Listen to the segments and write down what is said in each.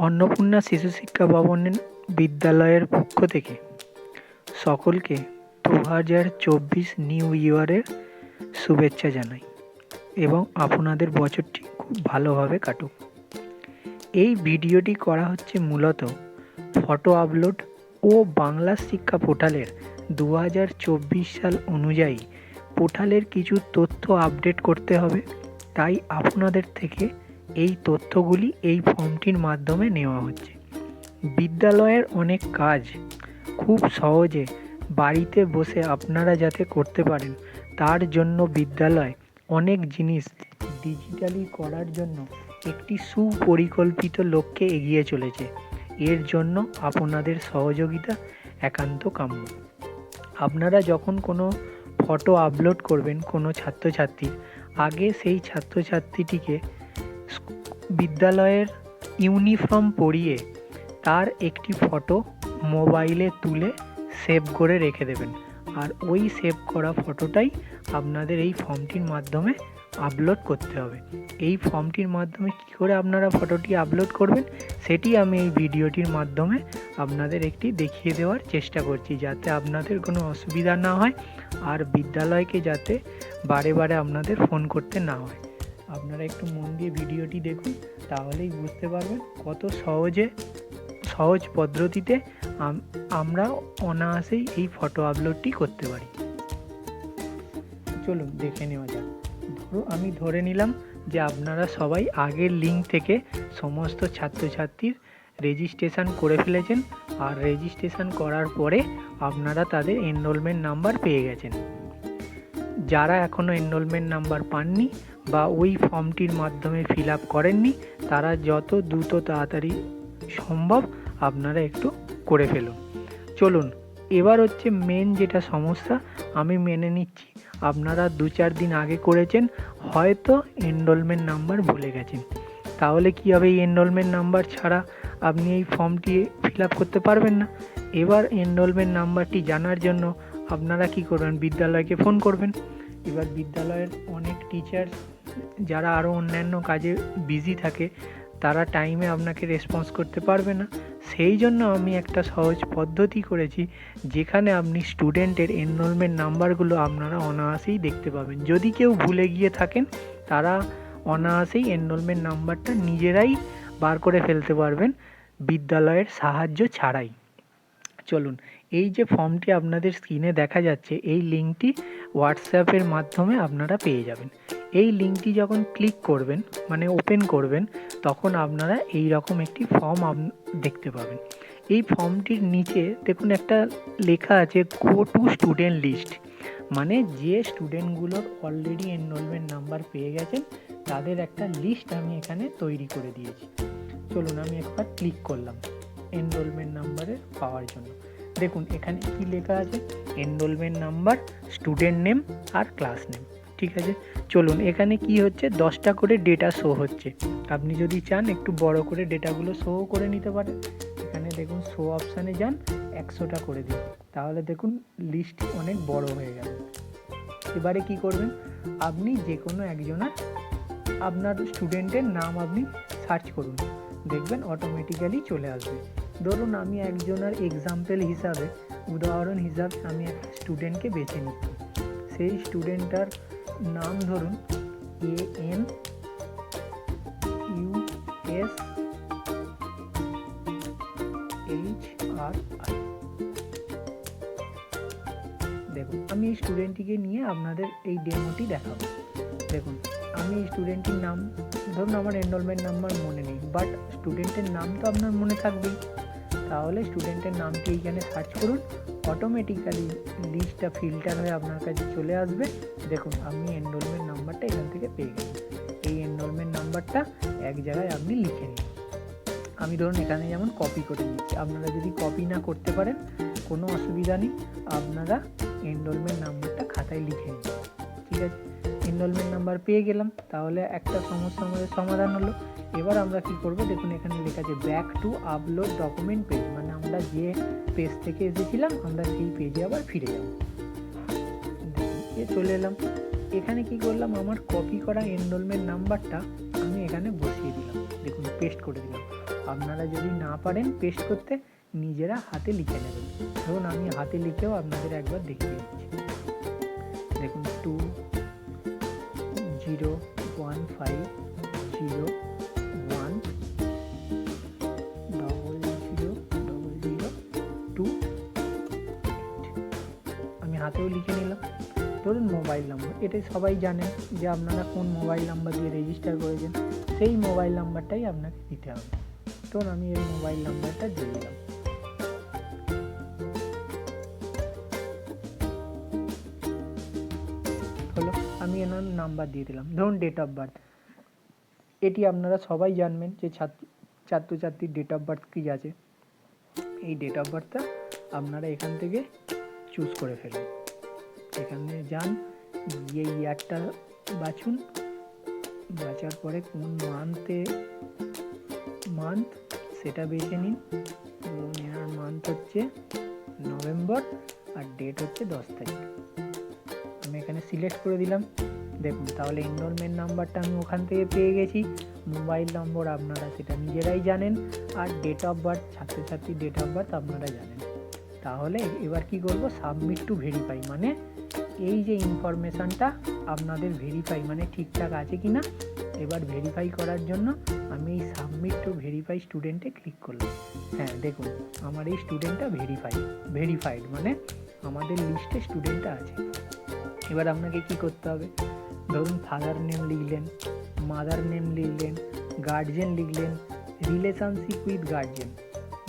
অন্নপূর্ণা শিশু শিক্ষা ভবন বিদ্যালয়ের পক্ষ থেকে সকলকে 2024 নিউ ইয়ারের শুভেচ্ছা জানাই এবং আপনাদের বছরটি খুব ভালোভাবে কাটুক। এই ভিডিওটি করা হচ্ছে মূলত ফটো আপলোড ও বাংলা শিক্ষা পোর্টালের 2024 সাল অনুযায়ী পোর্টালের কিছু তথ্য আপডেট করতে হবে, তাই আপনাদের থেকে এই তথ্যগুলি এই ফর্মটির মাধ্যমে নেওয়া হচ্ছে। বিদ্যালয়ের অনেক কাজ খুব সহজে বাড়িতে বসে আপনারা যাতে করতে পারেন, তার জন্য বিদ্যালয় অনেক জিনিস ডিজিটালি করার জন্য একটি সুপরিকল্পিত লক্ষ্যে এগিয়ে চলেছে। এর জন্য আপনাদের সহযোগিতা একান্ত কাম্য। আপনারা যখন কোনো ফটো আপলোড করবেন কোনো ছাত্রছাত্রীর, আগে সেই ছাত্রছাত্রীটিকে বিদ্যালয়ের ইউনিফর্ম পরিয়ে তার একটি ফটো মোবাইলে তুলে সেভ করে রেখে দেবেন, আর ওই সেভ করা ফটোটাই আপনাদের এই ফর্মটির মাধ্যমে আপলোড করতে হবে। এই ফর্মটির মাধ্যমে কী করে আপনারা ফটোটি আপলোড করবেন সেটি আমি এই ভিডিওটির মাধ্যমে আপনাদের একটি দেখিয়ে দেওয়ার চেষ্টা করছি, যাতে আপনাদের কোনো অসুবিধা না হয় আর বিদ্যালয়কে যাতে বারে বারে আপনাদের ফোন করতে না হয়। আপনারা একটু মন দিয়ে ভিডিওটি দেখুন, তাহলেই বুঝতে পারবেন কত সহজ পদ্ধতিতে আমরা অনায়াসেই এই ফটো আপলোডটি করতে পারি। চলুন দেখে নেওয়া যাক। আমি ধরে নিলাম যে আপনারা সবাই আগের লিঙ্ক থেকে সমস্ত ছাত্রছাত্রীর রেজিস্ট্রেশন করে ফেলেছেন, আর রেজিস্ট্রেশন করার পরে আপনারা তাদের এনরোলমেন্ট নাম্বার পেয়ে গেছেন। যারা এখনও এনরোলমেন্ট নাম্বার পাননি বা ওই ফর্মটির মাধ্যমে ফিল আপ করেননি, তারা যত দ্রুত তাড়াতাড়ি সম্ভব আপনারা একটু করে ফেলুন। চলুন, এবার হচ্ছে মেন যেটা সমস্যা, আমি মেনে নিচ্ছি আপনারা 2-4 দিন আগে করেছেন, হয়তো এনরোলমেন্ট নাম্বার ভুলে গেছেন। তাহলে কী হবে, এই এনরোলমেন্ট নাম্বার ছাড়া আপনি এই ফর্মটি ফিল আপ করতে পারবেন না। এবার এনরোলমেন্ট নাম্বারটি জানার জন্য আপনারা কি করবেন, বিদ্যালয়কে ফোন করবেন। এবার বিদ্যালয়ের অনেক টিচার যারা আরও অন্যান্য কাজে বিজি থাকে, তারা টাইমে আপনাকে রেসপন্স করতে পারবে না। সেই জন্য আমি একটা সহজ পদ্ধতি করেছি, যেখানে আপনি স্টুডেন্টের এনরোলমেন্ট নাম্বারগুলো আপনারা অনায়াসেই দেখতে পাবেন। যদি কেউ ভুলে গিয়ে থাকেন, তারা অনায়াসেই এনরোলমেন্ট নাম্বারটা নিজেরাই বার করে ফেলতে পারবেন বিদ্যালয়ের সাহায্য ছাড়াই। চলুন, এই যে ফর্মটি আপনাদের স্ক্রিনে দেখা যাচ্ছে, এই লিঙ্কটি হোয়াটসঅ্যাপের মাধ্যমে আপনারা পেয়ে যাবেন। এই লিঙ্কটি যখন ক্লিক করবেন, মানে ওপেন করবেন, তখন আপনারা এই রকম একটি ফর্ম দেখতে পাবেন। এই ফর্মটির নিচে দেখুন একটা লেখা আছে গো টু স্টুডেন্ট লিস্ট, মানে যে স্টুডেন্টগুলোর অলরেডি এনরোলমেন্ট নাম্বার পেয়ে গেছেন তাদের একটা লিস্ট আমি এখানে তৈরি করে দিয়েছি। চলুন আমি একবার ক্লিক করলাম এনরোলমেন্ট নাম্বারে পাওয়ার জন্য। দেখুন এখানে কি লেখা আছে, এনরোলমেন্ট নাম্বার, স্টুডেন্ট নেম আর ক্লাস নেম। ঠিক আছে, চলুন এখানে কি হচ্ছে, 10টা করে ডেটা শো হচ্ছে। আপনি যদি চান একটু বড় করে ডেটাগুলো শো করে নিতে পারেন। এখানে দেখুন শো অপশানে যান, 100টা করে দিন, তাহলে দেখুন লিস্ট অনেক বড় হয়ে গেল। এবারে কি করবেন, আপনি যে কোনো একজনের আপনার স্টুডেন্টের নাম আপনি সার্চ করুন, দেখবেন অটোমেটিক্যালি চলে আসবে। ধরুন আমি একজনের এক্সাম্পল হিসাবে, উদাহরণ হিসাবে আমি একটা স্টুডেন্টকে বেছে নিচ্ছি। সেই স্টুডেন্টটার নাম ধরুন ANUSHRI। দেখুন আমি এই স্টুডেন্টটিকে নিয়ে আপনাদের এই ডেমোটি দেখাবো। দেখুন আমি এই স্টুডেন্টটির নাম, ধরুন আমার এনরোলমেন্ট নাম্বার মনে নেই, বাট স্টুডেন্টের নাম তো আপনার মনে থাকবেই। তাহলে স্টুডেন্টের নামটি এইখানে সার্চ করুন, অটোমেটিক্যালি লিস্টটা ফিল্টার হয়ে আপনার কাছে চলে আসবে। দেখুন আমি এনরোলমেন্ট নাম্বারটা এখান থেকে পেয়ে গেলাম। এই এনরোলমেন্ট নাম্বারটা এক জায়গায় আপনি লিখে নিন। আমি ধরুন এখানে যেমন কপি করে নিচ্ছি, আপনারা যদি কপি না করতে পারেন কোনো অসুবিধা নেই, আপনারা এনরোলমেন্ট নাম্বারটা খাতায় লিখে নিন। ঠিক আছে, এনরোলমেন্ট নাম্বার পেয়ে গেলাম, তাহলে একটা সমস্যা আমাদের সমাধান হলো। এবার আমরা কি করব, দেখুন এখানে লেখা আছে back to upload document page, মানে আমরা যে পেজ থেকে এসেছিলাম আমরা সেই পেজে আবার ফিরে যাব। চলে এলাম, এখানে কি করলাম, আমার কপি করা এনরোলমেন্ট নাম্বারটা আমি এখানে বসিয়ে দিলাম, দেখুন পেস্ট করে দিলাম। আপনারা যদি না পারেন পেস্ট করতে, নিজেরা হাতে লিখে নেবেন। ধরুন আমি হাতে লিখেও আপনাদের একবার দেখিয়ে দিচ্ছি। দেখুন 201501000002। আমি হাতেও লিখে নিলাম। ধরুন মোবাইল নম্বর, এটাই সবাই জানেন যে আপনারা কোন মোবাইল নাম্বার দিয়ে রেজিস্টার করেছেন, সেই মোবাইল নাম্বারটাই আপনাকে দিতে হবে। ধরুন আমি এই মোবাইল নাম্বারটা দিয়ে দিলাম। হলো, আমি এনার নাম্বার দিয়ে দিলাম। ধরুন ডেট অফ বার্থ, এটি আপনারা সবাই জানবেন যে ছাত্রছাত্রীর ডেট অফ বার্থ কী আছে। এই ডেট অফ বার্থটা আপনারা এখান থেকে চুজ করে ফেলুন। এখানে যান, গিয়ে ইয়ারটা বাছুন, বাছার পরে কোন মান্থ সেটা বেছে নিন। এবং এনার মান্থ হচ্ছে নভেম্বর আর ডেট হচ্ছে 10 তারিখ। আমি এখানে সিলেক্ট করে দিলাম। দেখুন তাহলে এনরোলমেন্ট নাম্বারটা আমি ওখান থেকে পেয়ে গেছি। মোবাইল নম্বর আপনারা সেটা নিজেরাই জানেন, আর ডেট অফ বার্থ, ছাত্রছাত্রীর ডেট অফ বার্থ আপনারা জানেন। তাহলে এবার কি করব, সাবমিট টু ভেরিফাই, মানে এই যে ইনফরমেশানটা আপনাদের ভেরিফাই মানে ঠিকঠাক আছে কি না, এবার ভেরিফাই করার জন্য আমি এই সাবমিট টু ভেরিফাই স্টুডেন্টে ক্লিক করলাম। হ্যাঁ দেখুন আমার এই স্টুডেন্টটা ভেরিফাইড, মানে আমাদের লিস্টে স্টুডেন্টটা আছে। এবার আপনাকে কি করতে হবে, ধরুন ফাদার নেম লিখলেন, মাদার নেম লিখলেন, গার্জিয়ান লিখলেন, রিলেশনশিপ উইথ গার্জিয়ান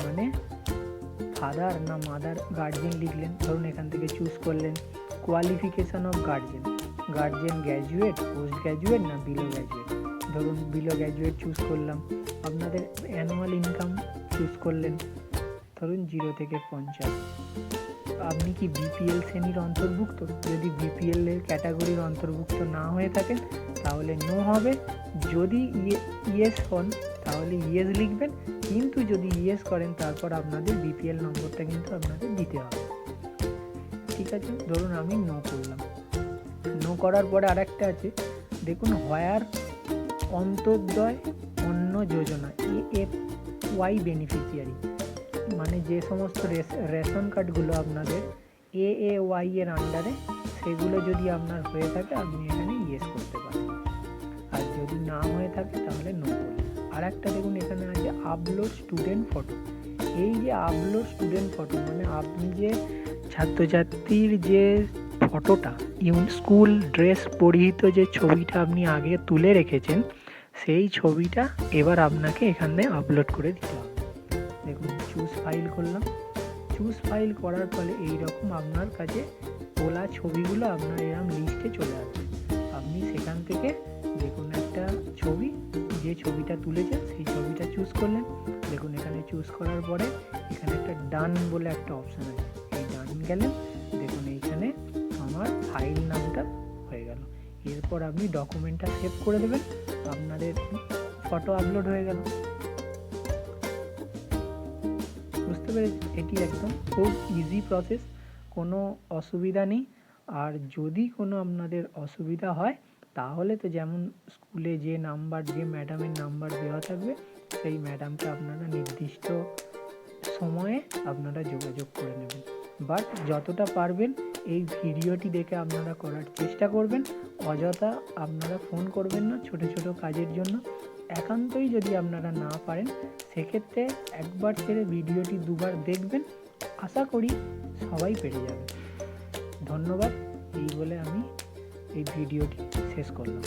মানে ফাদার না মাদার, গার্জিয়ান লিখলেন। ধরুন এখান থেকে চুজ করলেন qualification of guardian graduate, post graduate না বিলো গ্র্যাজুয়েট। ধরুন বিলো গ্র্যাজুয়েট চুজ করলাম। আপনাদের অ্যানুয়াল ইনকাম চুজ করলেন, ধরুন 0 থেকে 50। আপনি কি বিপিএল শ্রেণীর অন্তর্ভুক্ত? যদি বিপিএল এর ক্যাটাগরির অন্তর্ভুক্ত না হয়ে থাকেন তাহলে নো হবে। যদি ইয়েস হন তাহলে ইয়েস লিখবেন, কিন্তু যদি ইয়েস করেন তারপর আপনাদের বিপিএল নম্বরটা কিন্তু আপনাদের দিতে হবে। ঠিক আছে, ধরুন আমি নো করলাম। নো করার পরে আরেকটা আছে, দেখুন হোয়ার অন্তর্দয় অন্ন যোজনা AFY বেনিফিশিয়ারি, মানে যে সমস্ত রেশন কার্ডগুলো আপনাদের AAY এর আন্ডারে, সেগুলো যদি আপনার হয়ে থাকে আপনি এখানে ইয়েস করতে পারেন, আর যদি না হয়ে থাকে তাহলে নো করবেন। আর একটা দেখুন এখানে আছে আপলোড স্টুডেন্ট ফটো। এই যে আপলোড স্টুডেন্ট ফটো মানে আপনি যে ছাত্রছাত্রীর যে ফটোটা, স্কুল ড্রেস পরিহিত যে ছবিটা আপনি আগে তুলে রেখেছেন, সেই ছবিটা এবার আপনাকে এখানে আপলোড করে দিতে হবে। দেখুন চুজ ফাইল করলাম। চুজ ফাইল করার ফলে এইরকম আপনার কাছে তোলা ছবিগুলো আপনার এরকম লিস্টে চলে আসবে। আপনি সেখান থেকে যে কোনো একটা ছবি, যে ছবিটা তুলেছেন সেই ছবিটা চুজ করলেন। দেখুন এখানে চুজ করার পরে এখানে একটা ডান বলে একটা অপশান আছে, এই ডান গেলেন। দেখুন এইখানে আমার ফাইল নামটা হয়ে গেল। এরপর আপনি ডকুমেন্টটা সেভ করে দেবেন, আপনাদের ফটো আপলোড হয়ে গেল। বুঝতে পেরেছি? এটি একদম খুব ইজি প্রসেস, কোনো অসুবিধা নেই। আর যদি কোনো আপনাদের অসুবিধা হয় তাহলে তো যেমন স্কুলে যে ম্যাডামের নাম্বার দেওয়া থাকবে, সেই ম্যাডামকে আপনারা নির্দিষ্ট সময়ে আপনারা যোগাযোগ করে নেবেন। বাট যতটা পারবেন এই ভিডিওটি দেখে আপনারা করার চেষ্টা করবেন। অযথা আপনারা ফোন করবেন না ছোট ছোট কাজের জন্য। একান্তই যদি আপনারা না পারেন সেক্ষেত্রে একবার ছেড়ে ভিডিওটি দুবার দেখবেন, আশা করি সবাই পেরে যাবে। ধন্যবাদ, এই বলে আমি এই ভিডিওটি শেষ করলাম।